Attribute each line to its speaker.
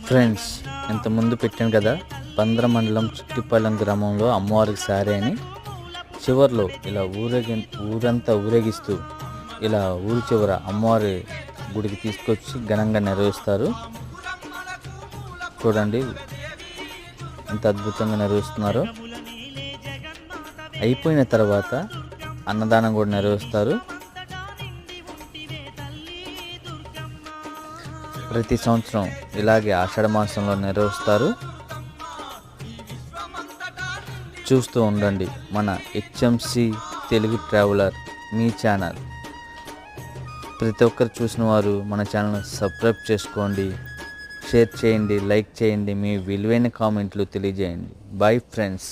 Speaker 1: Friends, ఇంతకుముందు పెట్టాను కదా, పంద్ర మండలం చుట్టిపాలెం గ్రామంలో అమ్మవారికి సారే అని. చివర్లో ఇలా ఊరంతా ఊరేగిస్తూ ఇలా ఊరి చివర అమ్మవారి గుడికి తీసుకొచ్చి ఘనంగా నిర్వహిస్తారు. చూడండి ఎంత అద్భుతంగా నిర్వహిస్తున్నారో. అయిపోయిన తర్వాత అన్నదానం కూడా నిర్వహిస్తారు. ప్రతి సంవత్సరం ఇలాగే ఆషాఢ మాసంలో నిర్వహిస్తారు. చూస్తూ ఉండండి మన హెచ్ఎంసి తెలుగు ట్రావెలర్ మీ ఛానల్. ప్రతి ఒక్కరు చూసిన వారు మన ఛానల్ సబ్స్క్రైబ్ చేసుకోండి, షేర్ చేయండి, లైక్ చేయండి, మీ విలువైన కామెంట్లు తెలియజేయండి. Bye friends.